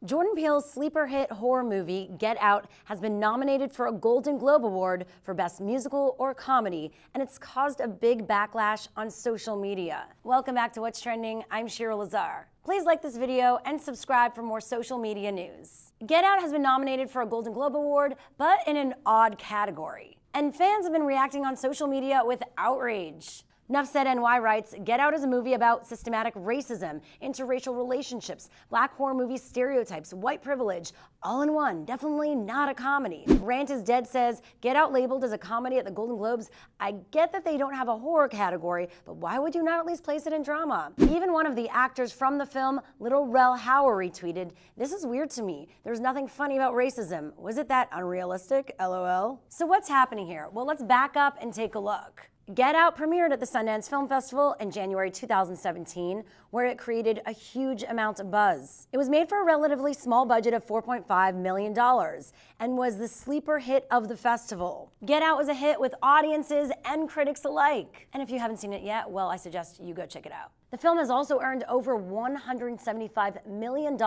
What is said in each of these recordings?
Jordan Peele's sleeper hit horror movie, Get Out, has been nominated for a Golden Globe Award for Best Musical or Comedy, and it's caused a big backlash on social media. Welcome back to What's Trending. I'm Shira Lazar. Please like this video and subscribe for more social media news. Get Out has been nominated for a Golden Globe Award, but in an odd category. And fans have been reacting on social media with outrage. Nuff Said NY writes, Get Out is a movie about systematic racism, interracial relationships, black horror movie stereotypes, white privilege, all in one. Definitely not a comedy. Rant is Dead says, Get Out labeled as a comedy at the Golden Globes. I get that they don't have a horror category, but why would you not at least place it in drama? Even one of the actors from the film, Little Rel Hauer, retweeted, This is weird to me. There's nothing funny about racism. Was it that unrealistic? LOL. So what's happening here? Well, let's back up and take a look. Get Out premiered at the Sundance Film Festival in January 2017, where it created a huge amount of buzz. It was made for a relatively small budget of $4.5 million and was the sleeper hit of the festival. Get Out was a hit with audiences and critics alike. And if you haven't seen it yet, well, I suggest you go check it out. The film has also earned over $175 million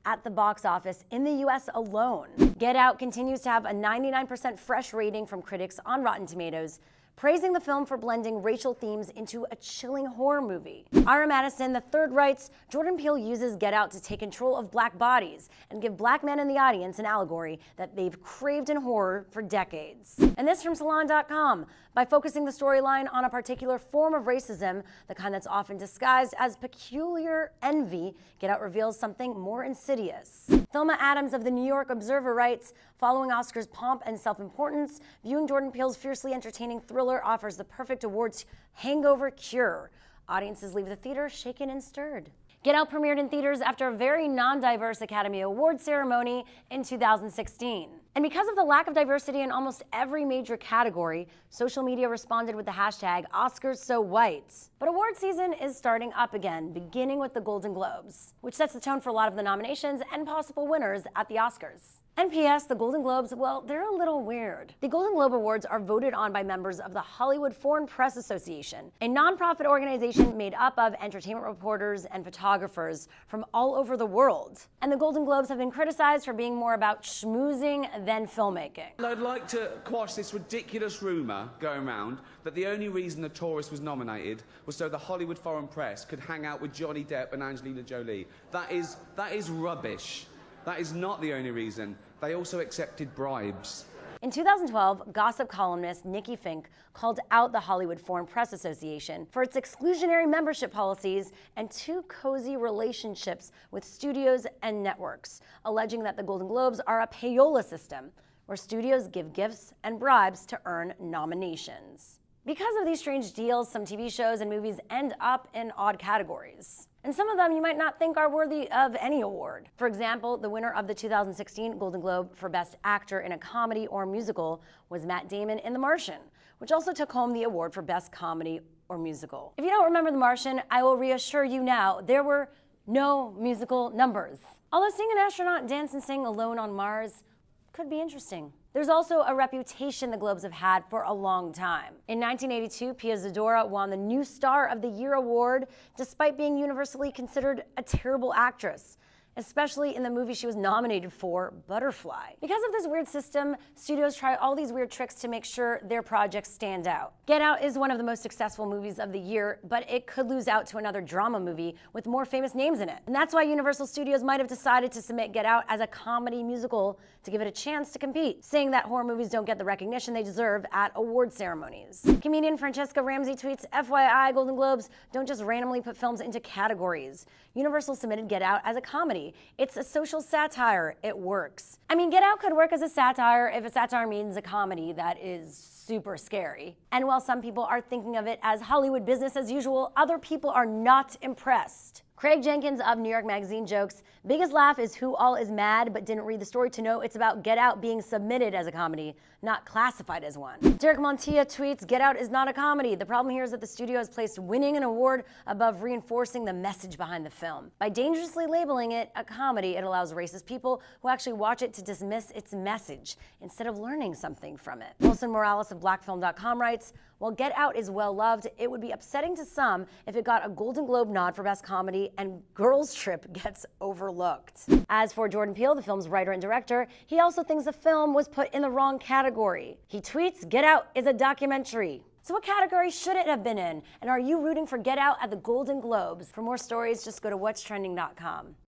at the box office in the US alone. Get Out continues to have a 99% fresh rating from critics on Rotten Tomatoes, praising the film for blending racial themes into a chilling horror movie. Ira Madison III writes, Jordan Peele uses Get Out to take control of black bodies and give black men in the audience an allegory that they've craved in horror for decades. And this from Salon.com. By focusing the storyline on a particular form of racism, the kind that's often disguised as peculiar envy, Get Out reveals something more insidious. Thelma Adams of the New York Observer writes, following Oscars' pomp and self-importance, viewing Jordan Peele's fiercely entertaining thriller offers the perfect awards hangover cure. Audiences leave the theater shaken and stirred. Get Out premiered in theaters after a very non-diverse Academy Awards ceremony in 2016. And because of the lack of diversity in almost every major category, social media responded with the hashtag #OscarsSoWhite. But award season is starting up again, beginning with the Golden Globes, which sets the tone for a lot of the nominations and possible winners at the Oscars. And P.S. the Golden Globes, well, they're a little weird. The Golden Globe Awards are voted on by members of the Hollywood Foreign Press Association, a nonprofit organization made up of entertainment reporters and photographers from all over the world. And the Golden Globes have been criticized for being more about schmoozing than filmmaking. I'd like to quash this ridiculous rumor going around that the only reason The Tourist was nominated was so the Hollywood Foreign Press could hang out with Johnny Depp and Angelina Jolie. That is rubbish. That is not the only reason. They also accepted bribes. In 2012, gossip columnist Nikki Fink called out the Hollywood Foreign Press Association for its exclusionary membership policies and too cozy relationships with studios and networks, alleging that the Golden Globes are a payola system, where studios give gifts and bribes to earn nominations. Because of these strange deals, some TV shows and movies end up in odd categories. And some of them you might not think are worthy of any award. For example, the winner of the 2016 Golden Globe for Best Actor in a Comedy or Musical was Matt Damon in The Martian, which also took home the award for Best Comedy or Musical. If you don't remember The Martian, I will reassure you now, there were no musical numbers. Although seeing an astronaut dance and sing alone on Mars could be interesting. There's also a reputation the Globes have had for a long time. In 1982, Pia Zadora won the New Star of the Year award despite being universally considered a terrible actress, especially in the movie she was nominated for, Butterfly. Because of this weird system, studios try all these weird tricks to make sure their projects stand out. Get Out is one of the most successful movies of the year, but it could lose out to another drama movie with more famous names in it. And that's why Universal Studios might have decided to submit Get Out as a comedy musical to give it a chance to compete, saying that horror movies don't get the recognition they deserve at award ceremonies. Comedian Francesca Ramsey tweets, FYI, Golden Globes don't just randomly put films into categories. Universal submitted Get Out as a comedy. It's a social satire. It works. I mean, Get Out could work as a satire if a satire means a comedy that is super scary. And while some people are thinking of it as Hollywood business as usual, other people are not impressed. Craig Jenkins of New York Magazine jokes, biggest laugh is who all is mad but didn't read the story to know it's about Get Out being submitted as a comedy, not classified as one. Derek Montilla tweets, Get Out is not a comedy. The problem here is that the studio has placed winning an award above reinforcing the message behind the film. By dangerously labeling it a comedy, it allows racist people who actually watch it to dismiss its message instead of learning something from it. Wilson Morales of BlackFilm.com writes, while Get Out is well loved, it would be upsetting to some if it got a Golden Globe nod for Best Comedy and Girls Trip gets overlooked. As for Jordan Peele, the film's writer and director, he also thinks the film was put in the wrong category. He tweets, "Get Out is a documentary." So what category should it have been in? And are you rooting for Get Out at the Golden Globes? For more stories, just go to whatstrending.com.